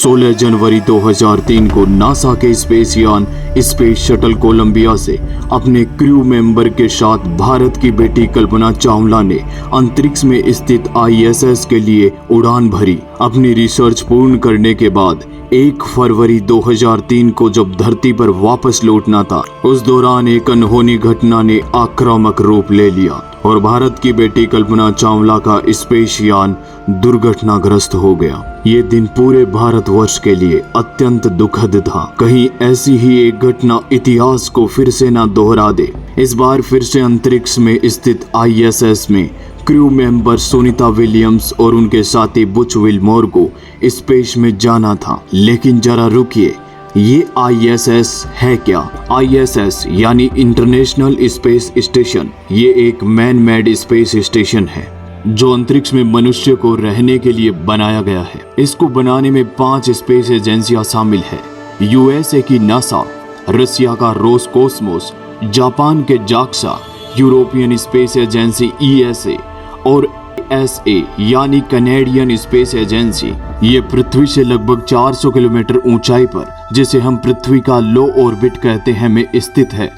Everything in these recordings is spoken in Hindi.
16 जनवरी 2003 को नासा के स्पेस यान स्पेस शटल कोलंबिया से अपने क्रू मेंबर के साथ भारत की बेटी कल्पना चावला ने अंतरिक्ष में स्थित ISS के लिए उड़ान भरी। अपनी रिसर्च पूर्ण करने के बाद 1 फरवरी 2003 को जब धरती पर वापस लौटना था, उस दौरान एक अनहोनी घटना ने आक्रामक रूप ले लिया और भारत की बेटी कल्पना चावला का स्पेस यान दुर्घटनाग्रस्त हो गया। ये दिन पूरे भारतवर्ष के लिए अत्यंत दुखद था। कहीं ऐसी ही एक घटना इतिहास को फिर से न दोहरा दे। इस बार फिर से अंतरिक्ष में स्थित ISS में क्रू मेंबर सुनीता विलियम्स और उनके साथी बुच विलमोर को स्पेस में जाना था। लेकिन जरा रुकिए, ये ISS है क्या? ISS यानी इंटरनेशनल स्पेस स्टेशन। ये एक मैन मेड स्पेस स्टेशन है जो अंतरिक्ष में मनुष्य को रहने के लिए बनाया गया है। इसको बनाने में 5 स्पेस एजेंसियां शामिल है। USA की नासा, रसिया का रोसकोस्मोस, जापान के JAXA, European space agency ESA और SA यानी कनेडियन स्पेस एजेंसी। ये पृथ्वी से लगभग 400 किलोमीटर ऊंचाई पर, जिसे हम पृथ्वी का लो ऑर्बिट कहते हैं, में स्थित है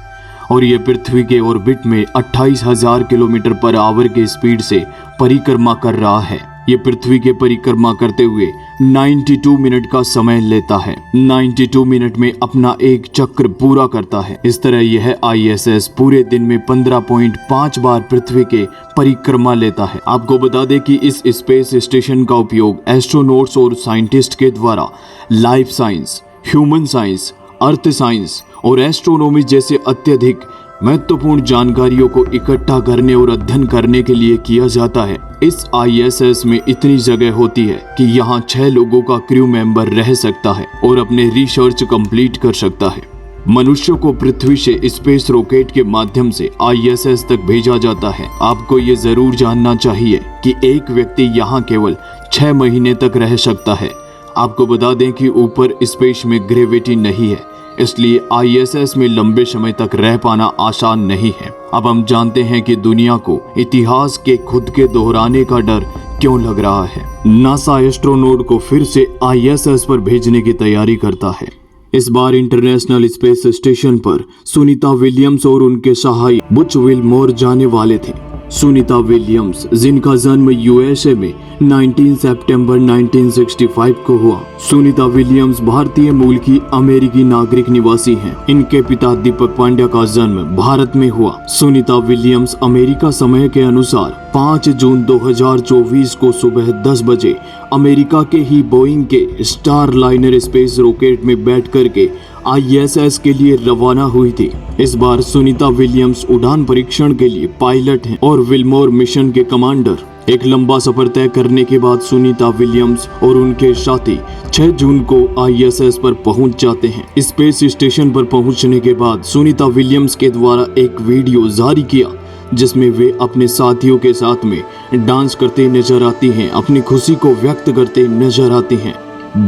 और ये पृथ्वी के ऑर्बिट में 28,000 किलोमीटर पर आवर की स्पीड से परिक्रमा कर रहा है। ये पृथ्वी के परिक्रमा करते हुए 92 मिनट का समय लेता है। 92 मिनट में अपना एक चक्र पूरा करता है। इस तरह यह ISS पूरे दिन में 15.5 बार पृथ्वी के परिक्रमा लेता है। आपको बता दें कि इस स्पेस स्टेशन का उपयोग एस्ट्रोनॉट्स और साइंटिस्ट के द्वारा life science, human science, earth science और एस्ट्रोनॉमी जैसे अत्यधिक महत्वपूर्ण जानकारियों को इकट्ठा करने और अध्ययन करने के लिए किया जाता है। इस ISS में इतनी जगह होती है कि यहाँ 6 लोगों का क्रू मेंबर रह सकता है और अपने रिसर्च कंप्लीट कर सकता है। मनुष्यों को पृथ्वी से स्पेस रॉकेट के माध्यम से ISS तक भेजा जाता है। आपको ये जरूर जानना चाहिए कि एक व्यक्ति यहाँ केवल 6 महीने तक रह सकता है। आपको बता दें कि ऊपर स्पेस में ग्रेविटी नहीं है, इसलिए ISS में लंबे समय तक रह पाना आसान नहीं है। अब हम जानते हैं कि दुनिया को इतिहास के खुद के दोहराने का डर क्यों लग रहा है। नासा एस्ट्रोनॉट को फिर से ISS पर भेजने की तैयारी करता है। इस बार इंटरनेशनल स्पेस स्टेशन पर सुनीता विलियम्स और उनके सहायक बुच विलमोर जाने वाले थे। सुनीता विलियम्स, जिनका जन्म USA में 19 सितंबर 1965 को हुआ। सुनीता विलियम्स भारतीय मूल की अमेरिकी नागरिक निवासी हैं। इनके पिता दीपक पांड्या का जन्म भारत में हुआ। सुनीता विलियम्स अमेरिका समय के अनुसार 5 जून 2024 को सुबह 10 बजे अमेरिका के ही बोइंग के स्टारलाइनर स्पेस रॉकेट में बैठ करके ISS के लिए रवाना हुई थी। इस बार सुनीता विलियम्स उड़ान परीक्षण के लिए पायलट हैं और विलमोर मिशन के कमांडर। एक लंबा सफर तय करने के बाद सुनीता विलियम्स और उनके साथी 6 जून को ISS पर पहुंच जाते हैं। स्पेस स्टेशन पर पहुंचने के बाद सुनीता विलियम्स के द्वारा एक वीडियो जारी किया जिसमें वे अपने साथियों के साथ में डांस करते नजर आती हैं, अपनी खुशी को व्यक्त करते नजर आती हैं।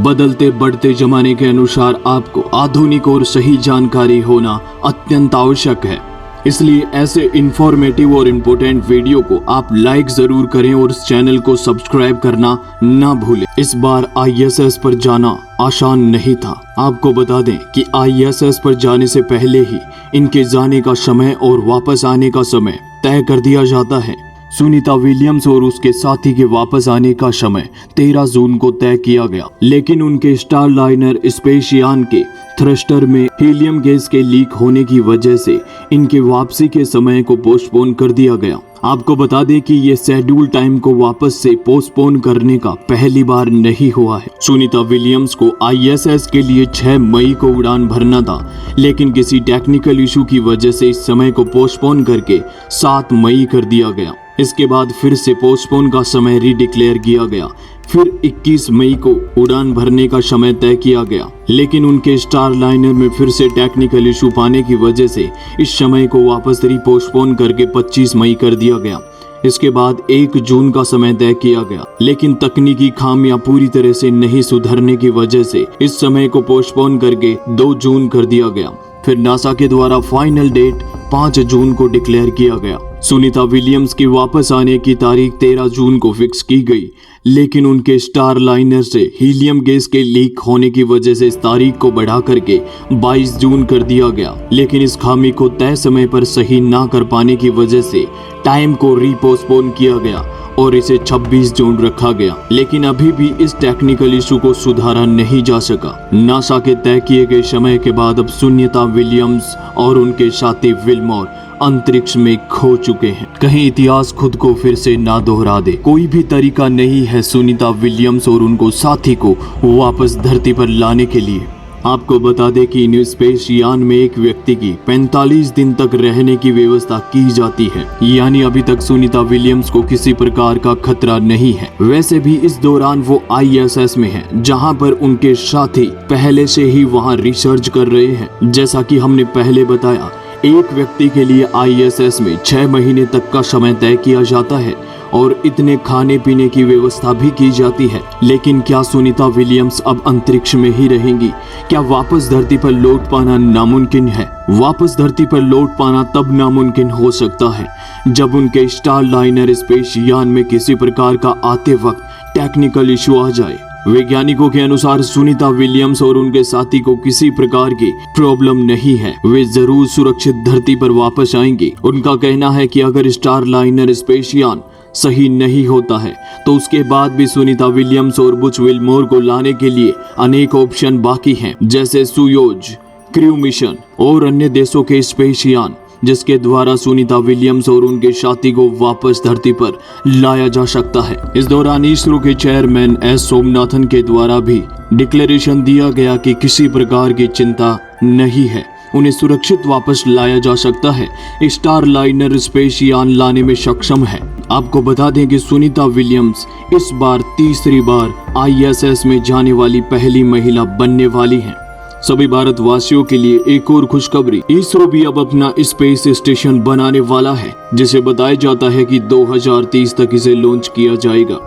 बदलते बढ़ते जमाने के अनुसार आपको आधुनिक और सही जानकारी होना अत्यंत आवश्यक है, इसलिए ऐसे इंफॉर्मेटिव और इम्पोर्टेंट वीडियो को आप लाइक जरूर करें और इस चैनल को सब्सक्राइब करना ना भूलें। इस बार ISS पर जाना आसान नहीं था। आपको बता दें कि ISS पर जाने से पहले ही इनके जाने का समय और वापस आने का समय तय कर दिया जाता है। सुनीता विलियम्स और उसके साथी के वापस आने का समय 13 जून को तय किया गया, लेकिन उनके स्टारलाइनर स्पेस यान के थ्रस्टर में हीलियम गैस के लीक होने की वजह से इनके वापसी के समय को पोस्टपोन कर दिया गया। आपको बता दें कि ये शेड्यूल टाइम को वापस से पोस्टपोन करने का पहली बार नहीं हुआ है। सुनीता विलियम्स को ISS के लिए 6 मई को उड़ान भरना था, लेकिन किसी टेक्निकल इशू की वजह से इस समय को पोस्टपोन करके 7 मई कर दिया गया। इसके बाद फिर से पोस्टपोन का समय रीडिक्लेयर किया गया। फिर 21 मई को उड़ान भरने का समय तय किया गया, लेकिन उनके स्टारलाइनर में फिर से टेक्निकल इशू पाने की वजह से इस समय को वापस पोस्टपोन करके 25 मई कर दिया गया। इसके बाद 1 जून का समय तय किया गया, लेकिन तकनीकी खामियां पूरी तरह से नहीं सुधरने की वजह से इस समय को पोस्टपोन करके 2 जून कर दिया गया। फिर नासा के द्वारा फाइनल डेट 5 जून को डिक्लेयर किया गया। सुनीता विलियम्स की वापस आने की तारीख 13 जून को फिक्स की गई, लेकिन उनके स्टार लाइनर से हीलियम गैस के लीक होने की वजह से इस तारीख को बढ़ा करके 22 जून कर दिया गया। लेकिन इस खामी को तय समय पर सही ना कर पाने की वजह से टाइम को रीपोस्टपोन किया गया और इसे 26 जून रखा गया। लेकिन अभी भी इस टेक्निकल इशू को सुधारा नहीं जा सका। नासा के तय किए गए समय के बाद अब सुनीता विलियम्स और उनके साथी विल्मोर अंतरिक्ष में खो चुके हैं। कहीं इतिहास खुद को फिर से ना दोहरा दे। कोई भी तरीका नहीं है सुनीता विलियम्स और उनको साथी को वापस धरती पर लाने के लिए। आपको बता दें कि न्यू स्पेस यान में एक व्यक्ति की 45 दिन तक रहने की व्यवस्था की जाती है, यानी अभी तक सुनीता विलियम्स को किसी प्रकार का खतरा नहीं है। वैसे भी इस दौरान वो ISS में है, जहां पर उनके साथी पहले से ही वहां रिसर्च कर रहे हैं। जैसा कि हमने पहले बताया, एक व्यक्ति के लिए ISS में 6 महीने तक का समय तय किया जाता है और इतने खाने पीने की व्यवस्था भी की जाती है। लेकिन क्या सुनीता विलियम्स अब अंतरिक्ष में ही रहेंगी? क्या वापस धरती पर लौट पाना नामुमकिन है? वापस धरती पर लौट पाना तब नामुमकिन हो सकता है जब उनके स्टार लाइनर स्पेस यान में किसी प्रकार का आते वक्त टेक्निकल इशू आ जाए। वैज्ञानिकों के अनुसार सुनीता विलियम्स और उनके साथी को किसी प्रकार की प्रॉब्लम नहीं है। वे जरूर सुरक्षित धरती पर वापस आएंगे। उनका कहना है कि अगर स्टार लाइनर स्पेस यान सही नहीं होता है तो उसके बाद भी सुनीता विलियम्स और बुच विल्मोर को लाने के लिए अनेक ऑप्शन बाकी हैं, जैसे सुयोज, क्रू मिशन और अन्य देशों के स्पेस यान, जिसके द्वारा सुनीता विलियम्स और उनके साथी को वापस धरती पर लाया जा सकता है। इस दौरान इसरो के चेयरमैन S सोमनाथन के द्वारा भी डिक्लेरेशन दिया गया कि किसी प्रकार की चिंता नहीं है, उन्हें सुरक्षित वापस लाया जा सकता है। स्टार लाइनर स्पेस यान लाने में सक्षम है। आपको बता दें कि सुनीता विलियम्स इस बार तीसरी बार ISS में जाने वाली पहली महिला बनने वाली हैं। सभी भारतवासियों के लिए एक और खुशखबरी, इसरो भी अब अपना स्पेस स्टेशन बनाने वाला है, जिसे बताया जाता है कि 2030 तक इसे लॉन्च किया जाएगा।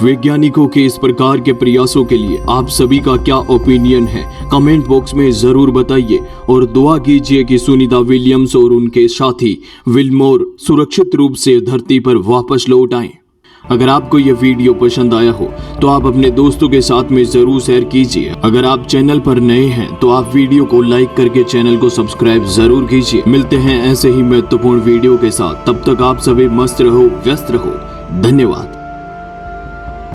वैज्ञानिकों के इस प्रकार के प्रयासों के लिए आप सभी का क्या ओपिनियन है, कमेंट बॉक्स में जरूर बताइए और दुआ कीजिए कि सुनीता विलियम्स और उनके साथी विल्मोर सुरक्षित रूप से धरती पर वापस लौट आएं। अगर आपको यह वीडियो पसंद आया हो तो आप अपने दोस्तों के साथ में जरूर शेयर कीजिए। अगर आप चैनल पर नए हैं तो आप वीडियो को लाइक करके चैनल को सब्सक्राइब जरूर कीजिए। मिलते हैं ऐसे ही महत्वपूर्ण वीडियो के साथ, तब तक आप सभी मस्त रहो, व्यस्त रहो। धन्यवाद।